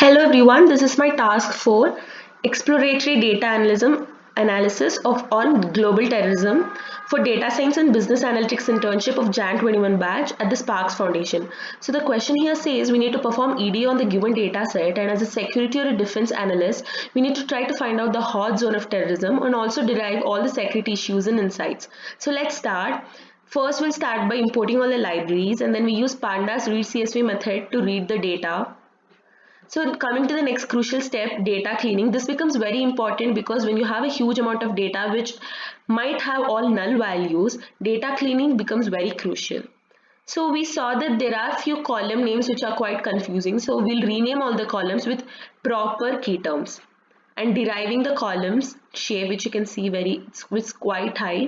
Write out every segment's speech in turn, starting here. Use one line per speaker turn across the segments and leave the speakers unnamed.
Hello everyone, this is my task 4 exploratory data analysis of on global terrorism for data science and business analytics internship of Jan 21 batch at the Sparks Foundation. So the question here says we need to perform ED on the given data set, and as a security or a defense analyst, we need to try to find out the hot zone of terrorism and also derive all the security issues and insights. So let's start. First, we'll start by importing all the libraries, and then we use pandas read CSV method to read the data. So coming to the next crucial step, data cleaning. This becomes very important because when you have a huge amount of data which might have all null values, data cleaning becomes very crucial. So we saw that there are few column names which are quite confusing. So we'll rename all the columns with proper key terms and deriving the columns shape, which you can see it's quite high,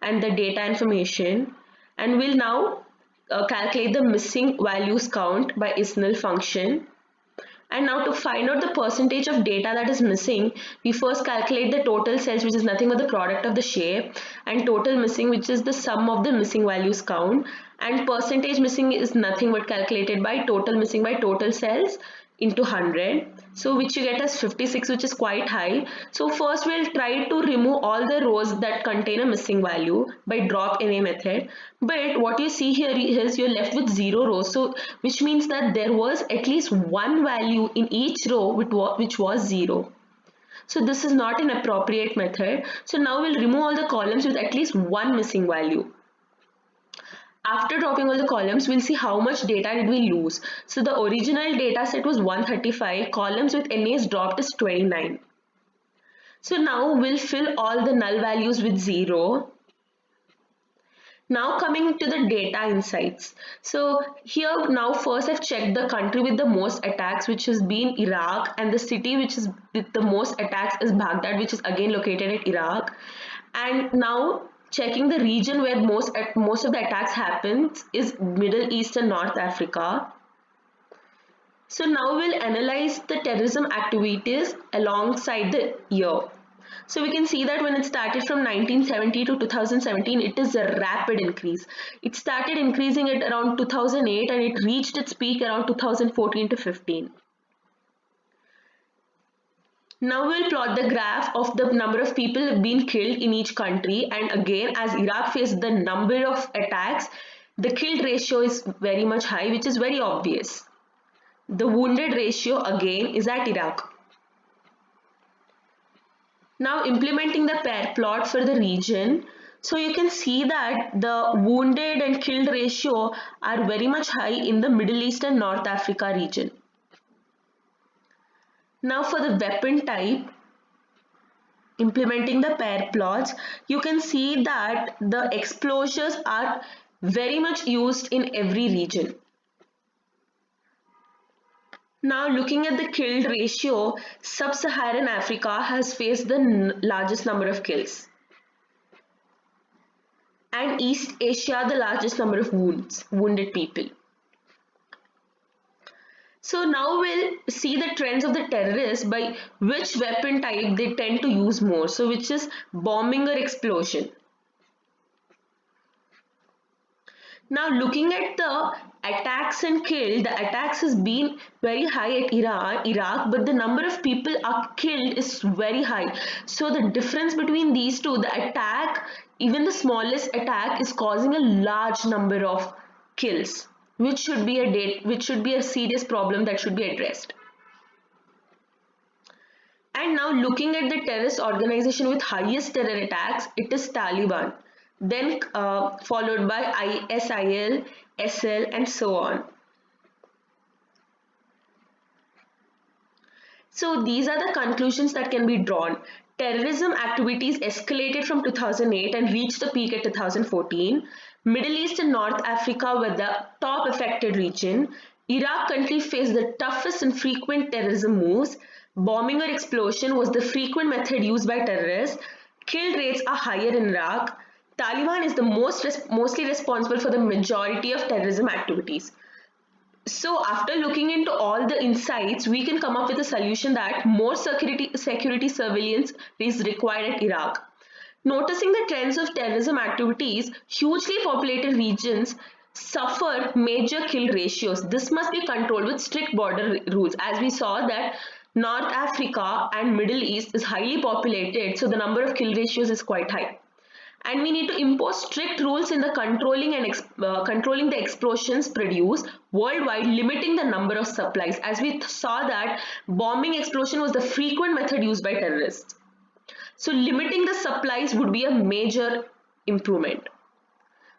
and the data information, and we'll now calculate the missing values count by isnl function. And now to find out the percentage of data that is missing, we first calculate the total cells, which is nothing but the product of the shape, and total missing, which is the sum of the missing values count, and percentage missing is nothing but calculated by total missing by total cells into 100, so which you get as 56, which is quite high. So first we'll try to remove all the rows that contain a missing value by drop NA method, but what you see here is you're left with 0 rows, so which means that there was at least one value in each row which was 0. So this is not an appropriate method. So now we'll remove all the columns with at least one missing value. After dropping all the columns, we'll see how much data did we lose. So the original data set was 135, columns with NAs dropped is 29. So now we'll fill all the null values with 0. Now coming to the data insights. So here now first I've checked the country with the most attacks, which has been Iraq, and the city which is with the most attacks is Baghdad, which is again located at Iraq. And now checking the region where most of the attacks happens is Middle East and North Africa. So now we'll analyze the terrorism activities alongside the year. So we can see that when it started from 1970 to 2017, it is a rapid increase. It started increasing at around 2008 and it reached its peak around 2014 to 15. Now we'll plot the graph of the number of people being killed in each country, and again as Iraq faced the number of attacks, the killed ratio is very much high, which is very obvious. The wounded ratio again is at Iraq. Now implementing the pair plot for the region, so you can see that the wounded and killed ratio are very much high in the Middle East and North Africa region. Now for the weapon type, implementing the pair plots, you can see that the explosives are very much used in every region. Now looking at the killed ratio, Sub-Saharan Africa has faced the largest number of kills, and East Asia the largest number of wounded people. So now we'll see the trends of the terrorists by which weapon type they tend to use more. So which is bombing or explosion. Now looking at the attacks and killed, the attacks has been very high at Iraq, but the number of people are killed is very high. So the difference between these two, the attack, even the smallest attack is causing a large number of kills, which should be a serious problem that should be addressed. And now looking at the terrorist organization with highest terror attacks, it is Taliban, then followed by ISIL, SL, and so on. So these are the conclusions that can be drawn. Terrorism activities escalated from 2008 and reached the peak at 2014. Middle East and North Africa were the top affected region. Iraq country faced the toughest and frequent terrorism moves. Bombing or explosion was the frequent method used by terrorists. Kill rates are higher in Iraq. Taliban is the mostly responsible for the majority of terrorism activities. So after looking into all the insights, we can come up with a solution that more security surveillance is required at Iraq. Noticing the trends of terrorism activities, hugely populated regions suffer major kill ratios. This must be controlled with strict border rules. As we saw that North Africa and Middle East is highly populated, so the number of kill ratios is quite high. And we need to impose strict rules in the controlling the explosions produced worldwide, limiting the number of supplies. As we saw that bombing explosion was the frequent method used by terrorists. So limiting the supplies would be a major improvement.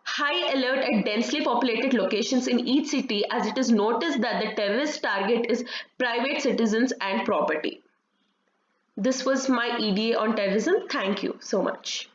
High alert at densely populated locations in each city, as it is noticed that the terrorist target is private citizens and property. This was my EDA on terrorism. Thank you so much.